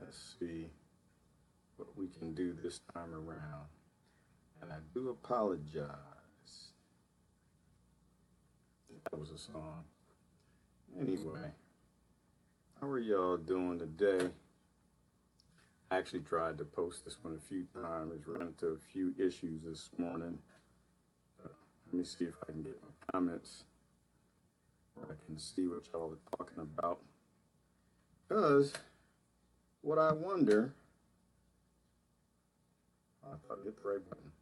Let's see what we can do this time around. And I do apologize. That was a song. Anyway, how are y'all doing today? I actually tried to post this one a few times, run into a few issues this morning. Let me see if I can get my comments where I can see what y'all are talking about. Because what I wonder, I thought I hit the right button.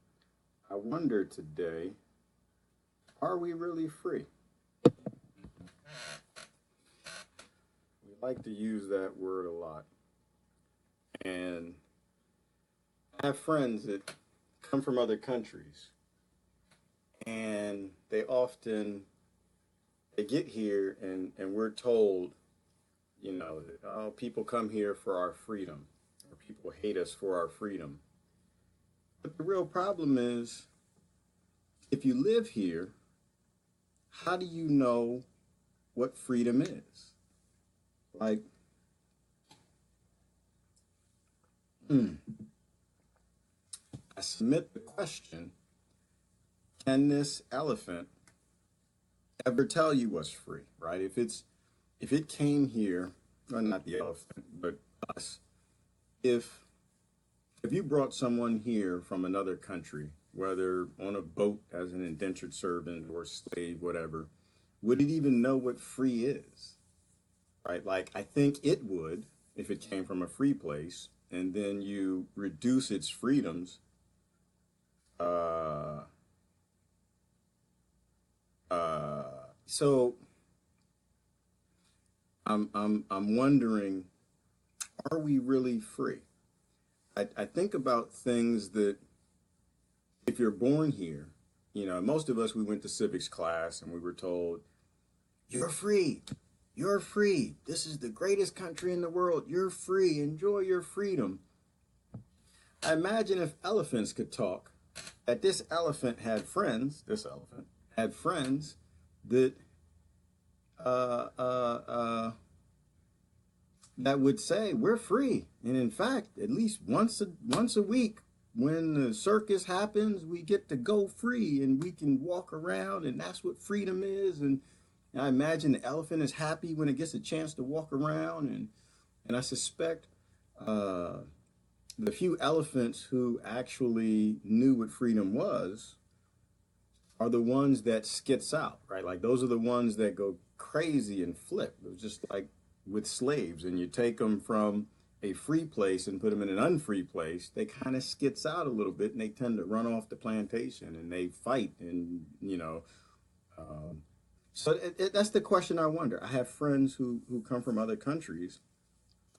I wonder today, are we really free? We like to use that word a lot. And I have friends that come from other countries, and they get here and we're told, that, oh, people come here for our freedom, or people hate us for our freedom. But the real problem is, if you live here, how do you know what freedom is? Like, I submit the question, can this elephant ever tell you what's free, right? If it came here, or not the elephant, but us, if you brought someone here from another country, whether on a boat as an indentured servant or slave, whatever, would it even know what free is, right? Like, I think it would if it came from a free place, and then you reduce its freedoms. So I'm wondering, are we really free? I think about things that, if you're born here, most of us, we went to civics class and we were told, you're free. You're free. This is the greatest country in the world. You're free. Enjoy your freedom. I imagine if elephants could talk, that this elephant had friends that that would say we're free. And in fact, at least once a week, when the circus happens, we get to go free and we can walk around, and that's what freedom is. And I imagine the elephant is happy when it gets a chance to walk around, and I suspect the few elephants who actually knew what freedom was are the ones that skits out, right? Like, those are the ones that go crazy and flip. It was just like with slaves, and you take them from a free place and put them in an unfree place, they kind of skits out a little bit, and they tend to run off the plantation, and they fight, and so that's the question I wonder. I have friends who come from other countries,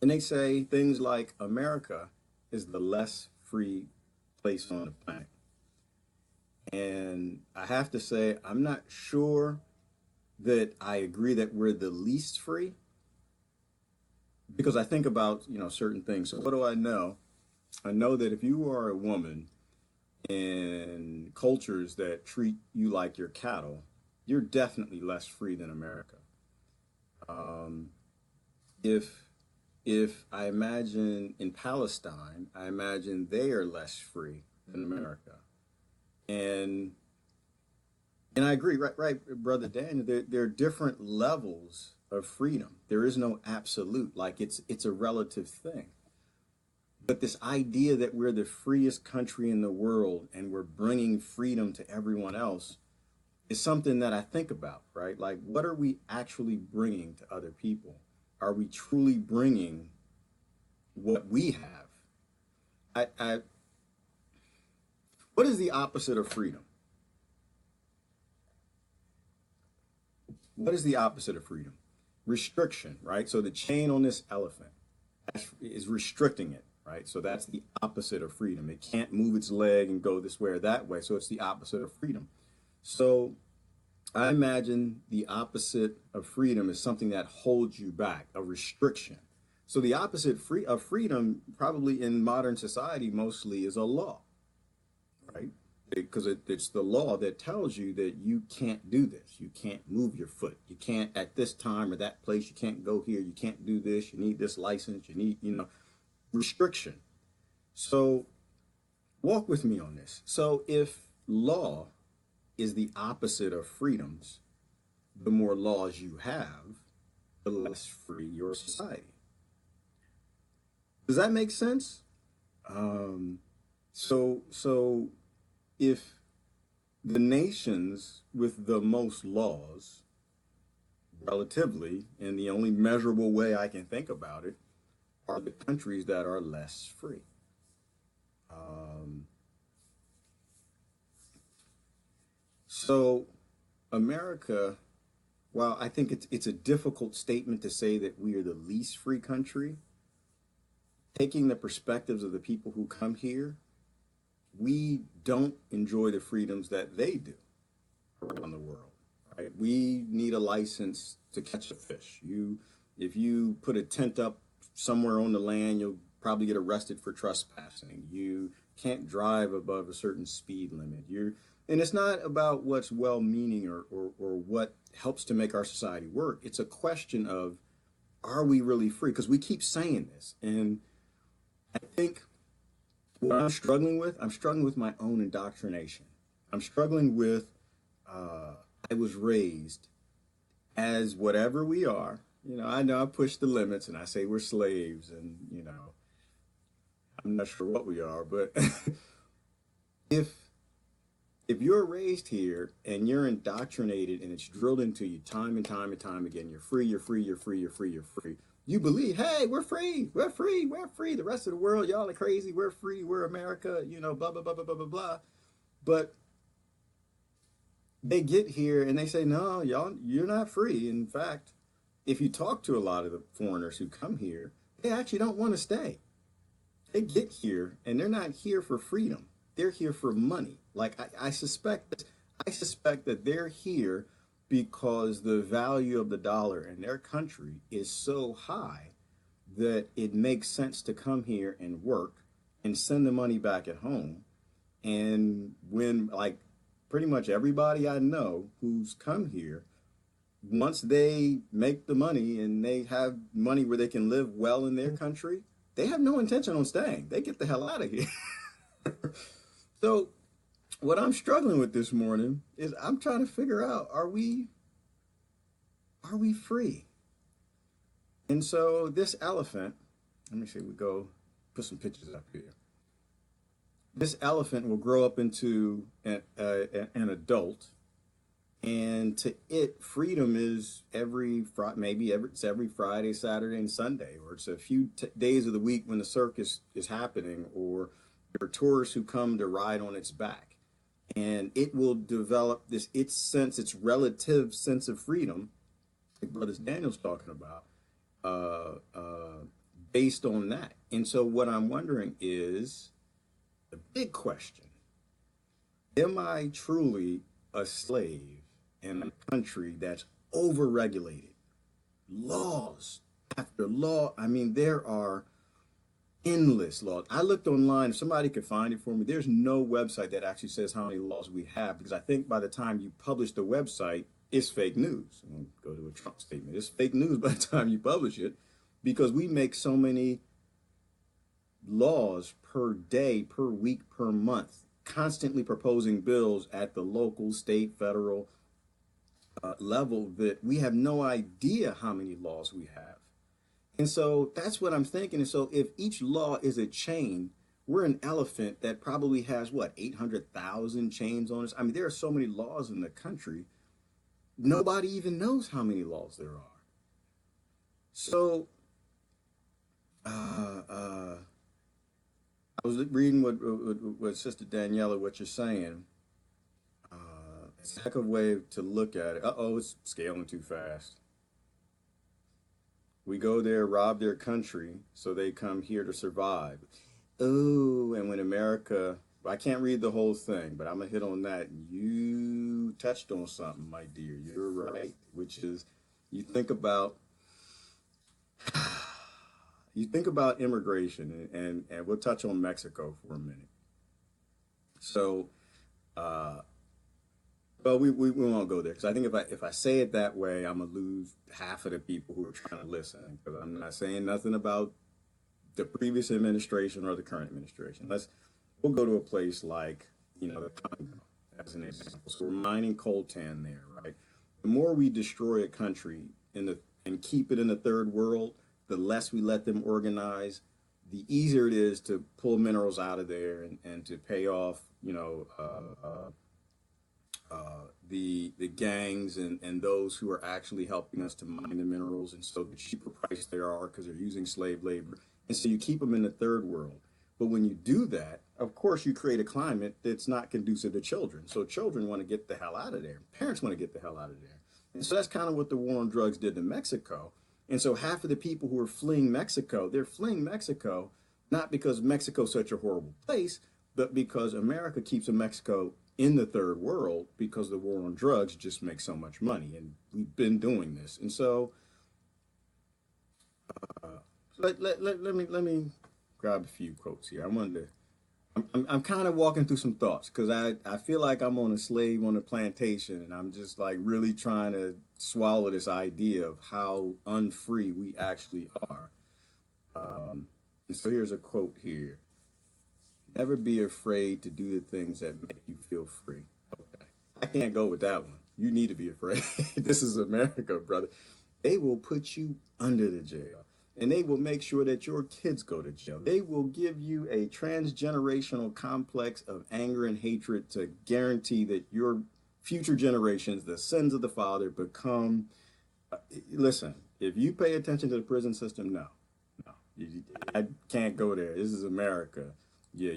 and they say things like America is the less free place on the planet. And I have to say, I'm not sure that I agree that we're the least free, because I think about, certain things. So what do I know? I know that if you are a woman in cultures that treat you like your cattle, you're definitely less free than America. If I imagine in Palestine, I imagine they are less free than America. And I agree, right, Brother Dan, there are different levels of freedom. There is no absolute, like it's a relative thing. But this idea that we're the freest country in the world and we're bringing freedom to everyone else is something that I think about, right? Like, what are we actually bringing to other people? Are we truly bringing what we have? What is the opposite of freedom? What is the opposite of freedom? Restriction, right? So the chain on this elephant is restricting it, right? So that's the opposite of freedom. It can't move its leg and go this way or that way. So it's the opposite of freedom. So I imagine the opposite of freedom is something that holds you back, a restriction. So the opposite of freedom, probably in modern society mostly, is a law, right? Because it's the law that tells you that you can't do this. You can't move your foot. You can't at this time or that place. You can't go here. You can't do this. You need this license. You need, restriction. So walk with me on this. So if law is the opposite of freedoms, the more laws you have, the less free your society. Does that make sense? Um, so if the nations with the most laws, relatively, and the only measurable way I can think about it, are the countries that are less free. Um, so America, while I think it's a difficult statement to say that we are the least free country, taking the perspectives of the people who come here, we don't enjoy the freedoms that they do around the world. Right? We need a license to catch a fish. If you put a tent up somewhere on the land, you'll probably get arrested for trespassing. You can't drive above a certain speed limit. And it's not about what's well-meaning or what helps to make our society work. It's a question of, are we really free? Because we keep saying this. And I think what I'm struggling with my own indoctrination. I'm struggling with, I was raised as whatever we are. I know I push the limits and I say we're slaves and, I'm not sure what we are, but if if you're raised here and you're indoctrinated and it's drilled into you time and time and time again, you're free, you're free, you're free, you're free, you're free. You believe, hey, we're free, we're free, we're free. The rest of the world, y'all are crazy. We're free, we're America, blah, blah, blah, blah, blah, blah, blah. But they get here and they say, no, y'all, you're not free. In fact, if you talk to a lot of the foreigners who come here, they actually don't want to stay. They get here and they're not here for freedom. They're here for money. Like I suspect that they're here because the value of the dollar in their country is so high that it makes sense to come here and work and send the money back at home. And when, like, pretty much everybody I know who's come here, once they make the money and they have money where they can live well in their country, they have no intention on staying. They get the hell out of here. So what I'm struggling with this morning is I'm trying to figure out, are we free? And so this elephant, let me see, we go put some pictures up here. This elephant will grow up into an adult, and to it, freedom is it's every Friday, Saturday, and Sunday, or it's a few days of the week when the circus is happening, or there are tourists who come to ride on its back. And it will develop its relative sense of freedom, like Brother Daniel's talking about, based on that. And so what I'm wondering is the big question: am I truly a slave in a country that's overregulated? Laws after law. I mean, there are endless laws. I looked online. If somebody could find it for me, there's no website that actually says how many laws we have, because I think by the time you publish the website, it's fake news. I'm going to go to a Trump statement. It's fake news by the time you publish it, because we make so many laws per day, per week, per month, constantly proposing bills at the local, state, federal level, that we have no idea how many laws we have. And so that's what I'm thinking. And so if each law is a chain, we're an elephant that probably has, 800,000 chains on us. I mean, there are so many laws in the country, nobody even knows how many laws there are. So I was reading what Sister Daniela, what you're saying. It's a heck of a way to look at it. It's scaling too fast. We go there, rob their country, so they come here to survive. Oh, and when America, I can't read the whole thing, but I'm going to hit on that. You touched on something, my dear. You're right, which is you think about immigration, and we'll touch on Mexico for a minute. So, well, we won't go there, because I think if I say it that way, I'm gonna lose half of the people who are trying to listen, because I'm not saying nothing about the previous administration or the current administration. We'll go to a place like, the Congo as an example. So we're mining coltan there, right? The more we destroy a country and keep it in the third world, the less we let them organize, the easier it is to pull minerals out of there and to pay off, the gangs and those who are actually helping us to mine the minerals. And so the cheaper price they are because they're using slave labor. And so you keep them in the third world. But when you do that, of course, you create a climate that's not conducive to children. So children want to get the hell out of there. Parents want to get the hell out of there. And so that's kind of what the war on drugs did to Mexico. And so half of the people who are fleeing Mexico, they're fleeing Mexico not because Mexico's such a horrible place, but because America keeps Mexico in the third world because the war on drugs just makes so much money. And we've been doing this. And so let me grab a few quotes here. I'm kind of walking through some thoughts because I feel like I'm on a slave on a plantation, and I'm just like really trying to swallow this idea of how unfree we actually are. And so here's a quote here. Never be afraid to do the things that make you feel free. Okay. I can't go with that one. You need to be afraid. This is America, brother. They will put you under the jail. And they will make sure that your kids go to jail. They will give you a transgenerational complex of anger and hatred to guarantee that your future generations, the sons of the father, become. Listen, if you pay attention to the prison system, no. I can't go there. This is America. Yeah,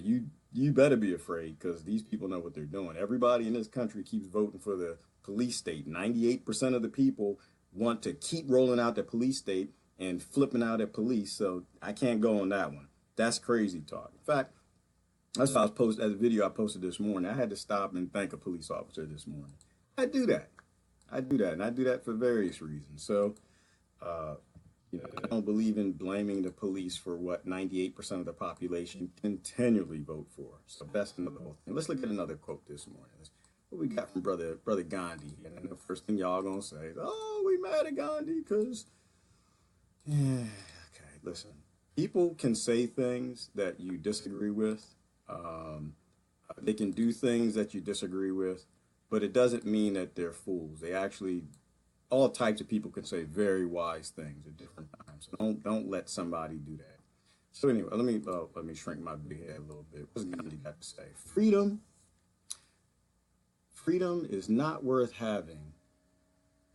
you better be afraid because these people know what they're doing. Everybody in this country keeps voting for the police state. 98% of the people want to keep rolling out the police state and flipping out at police, so I can't go on that one. That's crazy talk. In fact, that's why as a video I posted this morning. I had to stop and thank a police officer this morning. I do that, and I do that for various reasons. So, I don't believe in blaming the police for what 98% of the population continually vote for. So that's another whole thing. Let's look at another quote this morning. What we got from brother Gandhi. And the first thing y'all gonna say is, "Oh, we mad at Gandhi because." Yeah, okay, listen. People can say things that you disagree with. They can do things that you disagree with, but it doesn't mean that they're fools. All types of people can say very wise things at different times. So don't let somebody do that. So anyway, let me shrink my big head a little bit. What's Gandhi got to say? Freedom is not worth having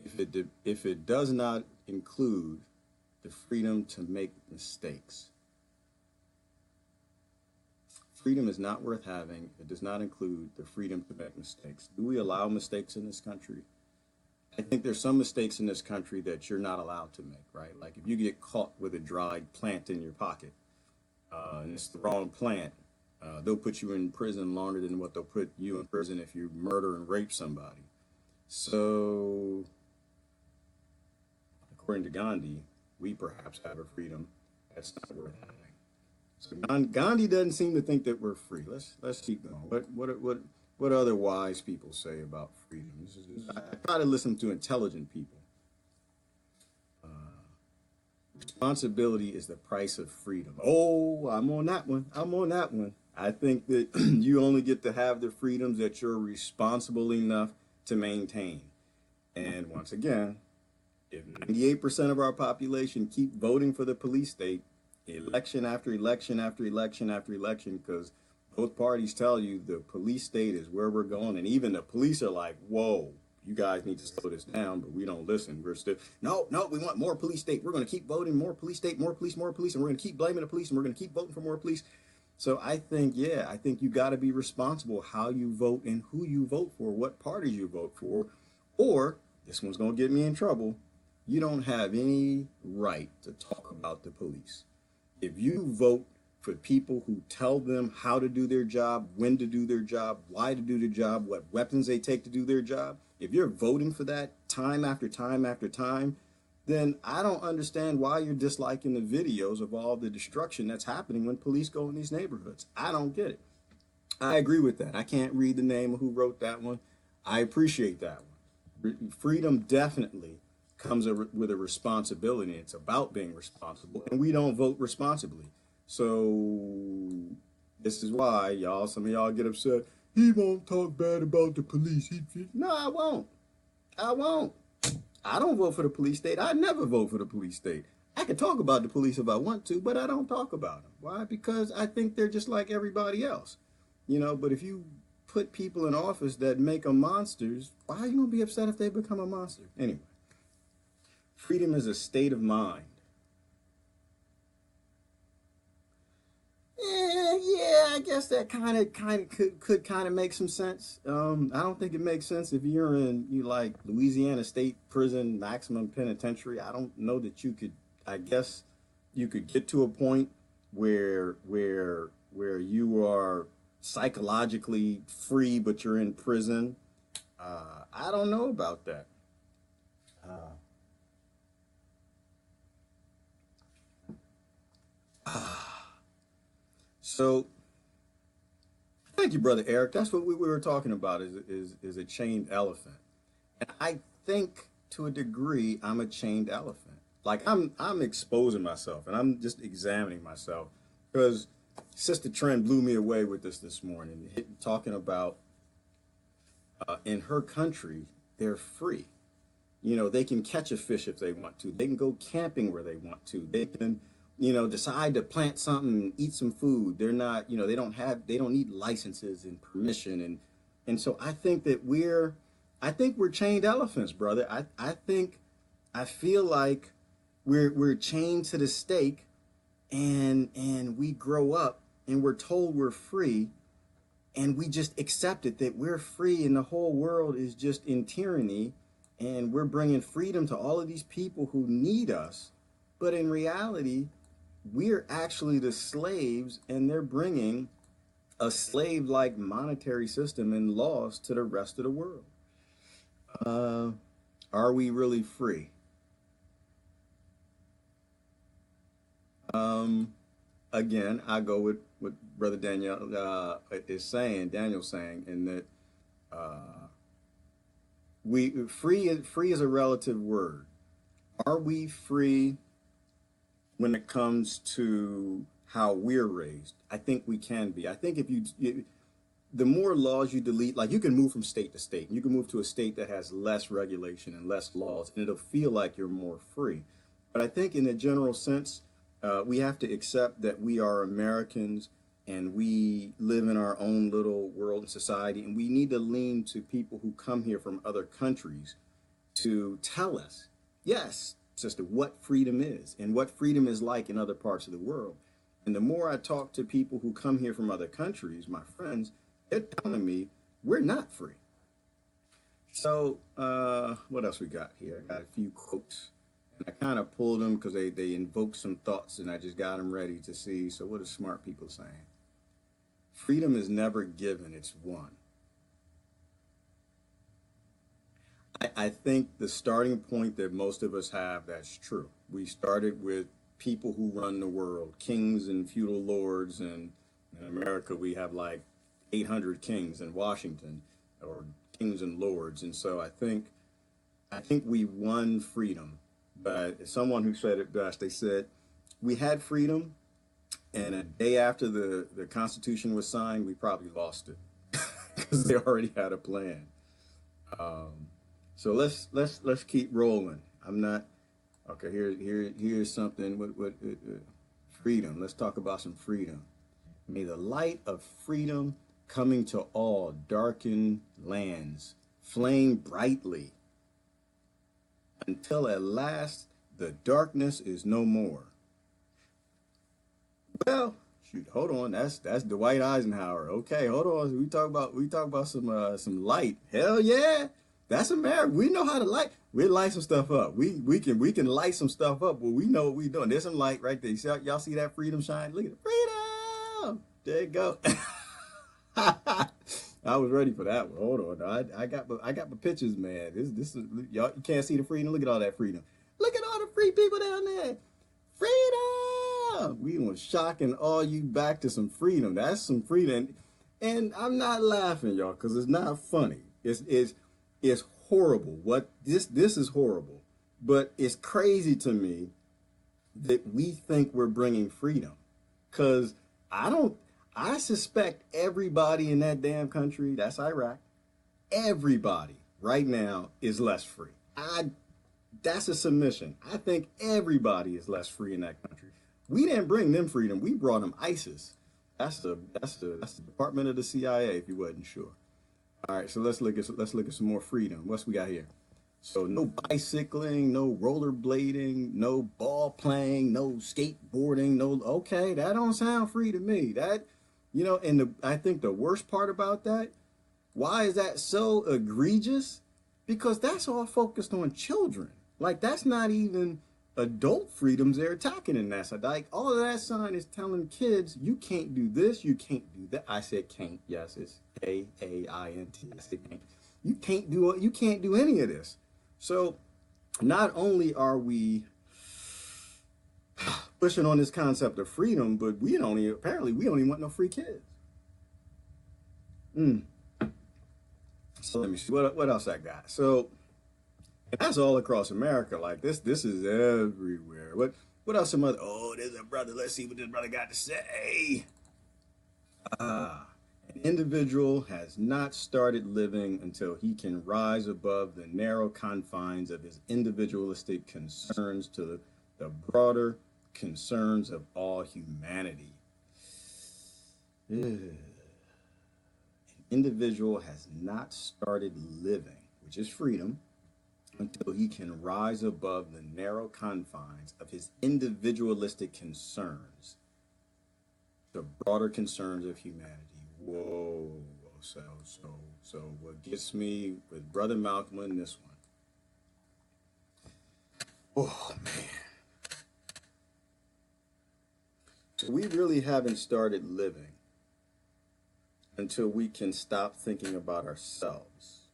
if it does not include the freedom to make mistakes. Freedom is not worth having. It does not include the freedom to make mistakes. Do we allow mistakes in this country? I think there's some mistakes in this country that you're not allowed to make, right? Like if you get caught with a dried plant in your pocket, and it's the wrong plant, they'll put you in prison longer than what they'll put you in prison if you murder and rape somebody. So, according to Gandhi, we perhaps have a freedom that's not worth having. So Gandhi doesn't seem to think that we're free. Let's keep going. What other wise people say about freedom? I try to listen to intelligent people. Responsibility is the price of freedom. Oh, I'm on that one. I think that you only get to have the freedoms that you're responsible enough to maintain. And once again, if 98% of our population keep voting for the police state, election after election after election after election, because both parties tell you the police state is where we're going, and even the police are like, whoa, you guys need to slow this down, but we don't listen. We're still, no, we want more police state. We're going to keep voting more police state, more police, and we're going to keep blaming the police, and we're going to keep voting for more police. So I think you got to be responsible how you vote and who you vote for, what parties you vote for, or this one's going to get me in trouble. You don't have any right to talk about the police. If you vote for people who tell them how to do their job, when to do their job, why to do their job, what weapons they take to do their job, if you're voting for that time after time after time, then I don't understand why you're disliking the videos of all the destruction that's happening when police go in these neighborhoods. I don't get it. I agree with that. I can't read the name of who wrote that one. I appreciate that one. Freedom definitely comes with a responsibility. It's about being responsible, and we don't vote responsibly. So this is why y'all, some of y'all get upset. He won't talk bad about the police. No, I won't. I won't. I don't vote for the police state. I never vote for the police state. I can talk about the police if I want to, but I don't talk about them. Why? Because I think they're just like everybody else. But if you put people in office that make them monsters, why are you going to be upset if they become a monster? Anyway, freedom is a state of mind. Yeah, I guess that could kind of make some sense. I don't think it makes sense if you're in like Louisiana State Prison maximum penitentiary. I don't know that you could. I guess you could get to a point where you are psychologically free, but you're in prison. I don't know about that. So thank you, brother Eric. That's what we were talking about is a chained elephant. And I think to a degree I'm a chained elephant. Like I'm exposing myself and I'm just examining myself because Sister Trent blew me away with this morning, talking about in her country they're free. They can catch a fish if they want to. They can go camping where they want to. They can decide to plant something and eat some food. They're not, they don't need licenses and permission. And so I think that I think we're chained elephants, brother. I feel like we're chained to the stake and we grow up and we're told we're free and we just accept it that we're free and the whole world is just in tyranny and we're bringing freedom to all of these people who need us. But in reality, we're actually the slaves and they're bringing a slave-like monetary system and laws to the rest of the world. Are we really free? Again, I go with what Brother Daniel Daniel's saying, in that free is a relative word. Are we free when it comes to how we're raised? I think we can be. I think if the more laws you delete, like you can move from state to state, you can move to a state that has less regulation and less laws, and it'll feel like you're more free. But I think in a general sense, we have to accept that we are Americans and we live in our own little world and society, and we need to lean to people who come here from other countries to tell us, yes, sister, what freedom is and what freedom is like in other parts of the world. And the more I talk to people who come here from other countries, my friends, they're telling me we're not free. So what else we got here? I got a few quotes. And I kind of pulled them because they invoked some thoughts and I just got them ready to see. So what are smart people saying? Freedom is never given, it's won. I think the starting point that most of us have, that's true. We started with people who run the world, kings and feudal lords, and in America we have like 800 kings in Washington, or kings and lords. And so I think we won freedom. But someone who said it best, they said, we had freedom, and a day after the Constitution was signed, we probably lost it because they already had a plan. So let's keep rolling. I'm not okay. Here's something. What freedom? Let's talk about some freedom. May the light of freedom coming to all darkened lands flame brightly until at last the darkness is no more. Well, shoot, hold on. That's Dwight Eisenhower. Okay, hold on. We talk about some light. Hell yeah, that's America. We know how to light. We light some stuff up. We can light some stuff up. Well, we know what we're doing. There's some light right there. Y'all see that freedom shine? Look at the freedom. There you go. I was ready for that one. Hold on. I got my pictures, man. This is y'all. You can't see the freedom. Look at all that freedom. Look at all the free people down there. Freedom. We gonna shocking all you back to some freedom. That's some freedom. And I'm not laughing, y'all, because it's not funny. It's horrible. What this is horrible. But it's crazy to me that we think we're bringing freedom. Because I don't, I suspect everybody in that damn country, that's Iraq, everybody right now is less free. That's a submission. I think everybody is less free in that country. We didn't bring them freedom. We brought them ISIS. That's the Department of the CIA. If you wasn't sure. All right, so let's look at some more freedom. What's we got here? So no bicycling, no rollerblading, no ball playing, no skateboarding, no. Okay, that don't sound free to me. And I think the worst part about that, why is that so egregious? Because that's all focused on children. Like that's not even adult freedoms they're attacking in that. Like all of that sign is telling kids you can't do this, you can't do that. I said can't. Yes, it's Kaint. I said can't. You can't do any of this. So not only are we pushing on this concept of freedom, but we don't even want no free kids. So let me see what else I got. So that's all across America. Like this is everywhere. What else? Some other? Oh, there's a brother. Let's see what this brother got to say. An individual has not started living until he can rise above the narrow confines of his individualistic concerns to the broader concerns of all humanity. An individual has not started living, which is freedom, until he can rise above the narrow confines of his individualistic concerns, the broader concerns of humanity. Whoa. So what gets me with Brother Malcolm in this one? Oh, man. So we really haven't started living until we can stop thinking about ourselves,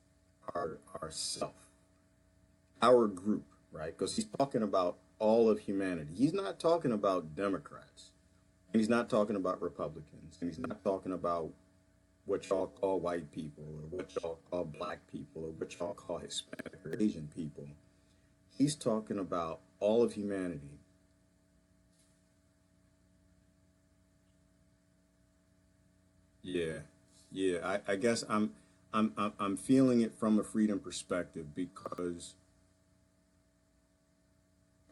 our self, our group, right? Because he's talking about all of humanity. He's not talking about Democrats, and he's not talking about Republicans, and he's not talking about what y'all call white people, or what y'all call black people, or what y'all call Hispanic or Asian people. He's talking about all of humanity. Yeah. I guess I'm feeling it from a freedom perspective because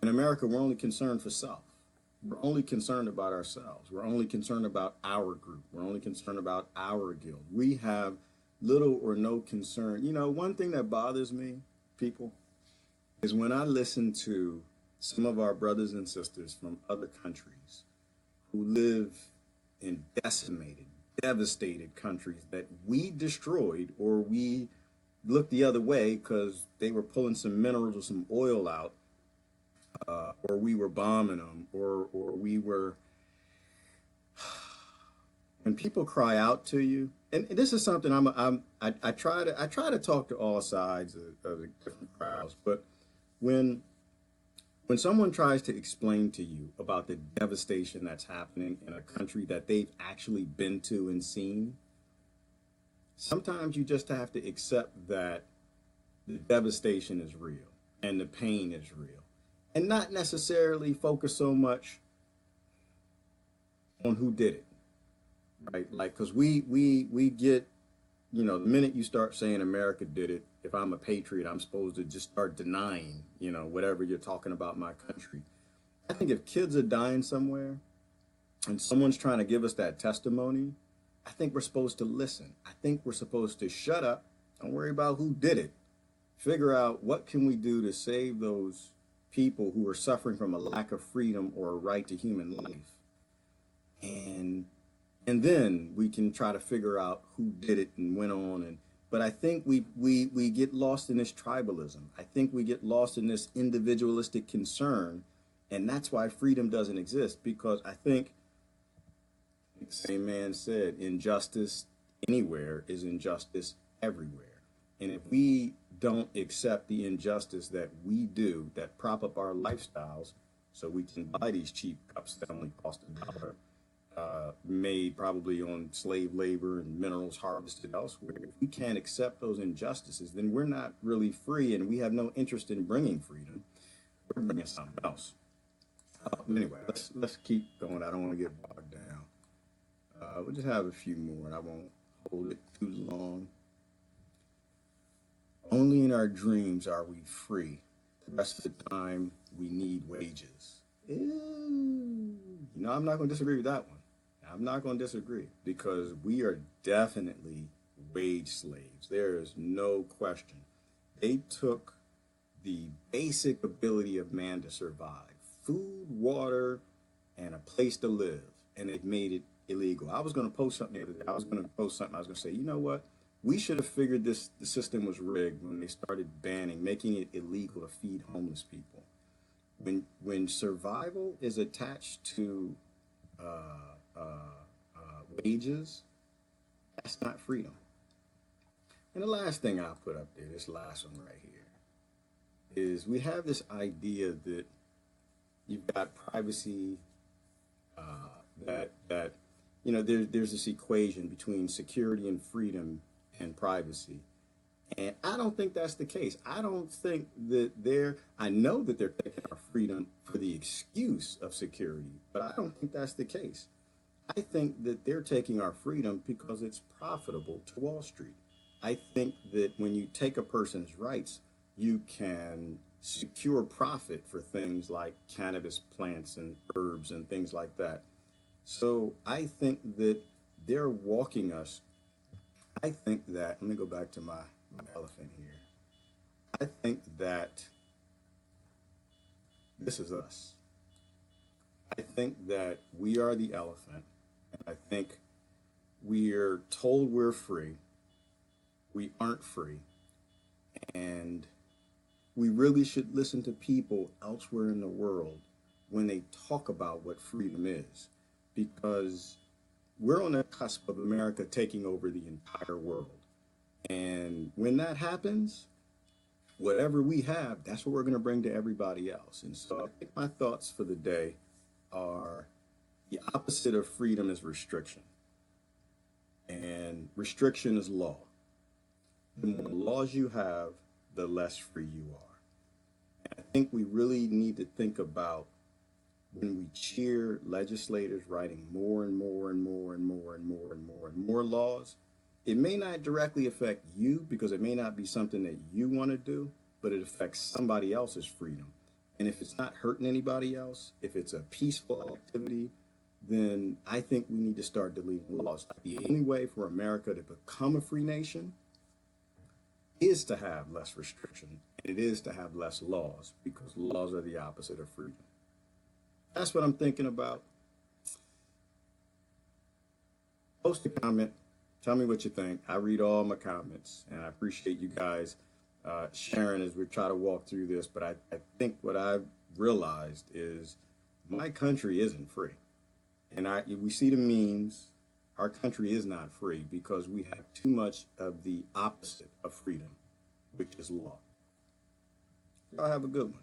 in America we're only concerned for self. We're only concerned about ourselves. We're only concerned about our group. We're only concerned about our guild. We have little or no concern. One thing that bothers me, people, is when I listen to some of our brothers and sisters from other countries who live in decimated, devastated countries that we destroyed, or we looked the other way because they were pulling some minerals or some oil out, or we were bombing them, or we were. When people cry out to you, and this is something I try to talk to all sides of the different crowds, but when someone tries to explain to you about the devastation that's happening in a country that they've actually been to and seen, sometimes you just have to accept that the devastation is real and the pain is real, and not necessarily focus so much on who did it, right? Like, because we get, the minute you start saying America did it, if I'm a patriot, I'm supposed to just start denying, whatever you're talking about my country. I think if kids are dying somewhere and someone's trying to give us that testimony, I think we're supposed to listen. I think we're supposed to shut up. Don't worry about who did it. Figure out what can we do to save those people who are suffering from a lack of freedom or a right to human life. And then we can try to figure out who did it and went on. But I think we get lost in this tribalism. I think we get lost in this individualistic concern. And that's why freedom doesn't exist, because I think the same man said, injustice anywhere is injustice everywhere. And if we don't accept the injustice that we do that prop up our lifestyles so we can buy these cheap cups that only cost $1, made probably on slave labor and minerals harvested elsewhere, if we can't accept those injustices, then we're not really free, and we have no interest in bringing freedom. We're bringing something else. Anyway, let's keep going. I don't want to get bogged down. We'll just have a few more, and I won't hold it too long. Only in our dreams are we free. The rest of the time, we need wages. Ew. I'm not going to disagree with that one. I'm not going to disagree because we are definitely wage slaves. There is no question. They took the basic ability of man to survive, food, water, and a place to live, and it made it illegal. I was going to post something the other day. I was going to say, you know what? We should have figured the system was rigged when they started making it illegal to feed homeless people. When survival is attached to wages, that's not freedom. And the last thing I'll put up there, this last one right here, is we have this idea that you've got privacy, there's this equation between security and freedom and privacy. And I don't think that's the case. I don't think that I know that they're taking our freedom for the excuse of security, but I don't think that's the case. I think that they're taking our freedom because it's profitable to Wall Street. I think that when you take a person's rights, you can secure profit for things like cannabis plants and herbs and things like that. So I think that they're walking us. I think that, let me go back to my elephant here. I think that this is us. I think that we are the elephant. And I think we're told we're free. We aren't free. And we really should listen to people elsewhere in the world when they talk about what freedom is, because we're on the cusp of America taking over the entire world. And when that happens, whatever we have, that's what we're going to bring to everybody else. And so I think my thoughts for the day are the opposite of freedom is restriction. And restriction is law. The more laws you have, the less free you are. And I think we really need to think about when we cheer legislators writing more and more and more and more and more and more and more laws. It may not directly affect you because it may not be something that you want to do, but it affects somebody else's freedom. And if it's not hurting anybody else, if it's a peaceful activity, then I think we need to start deleting laws. The only way for America to become a free nation is to have less restriction, and it is to have less laws, because laws are the opposite of freedom. That's what I'm thinking about. Post a comment. Tell me what you think. I read all my comments, and I appreciate you guys sharing as we try to walk through this. But I think what I've realized is my country isn't free. And we see the memes. Our country is not free because we have too much of the opposite of freedom, which is law. Y'all have a good one.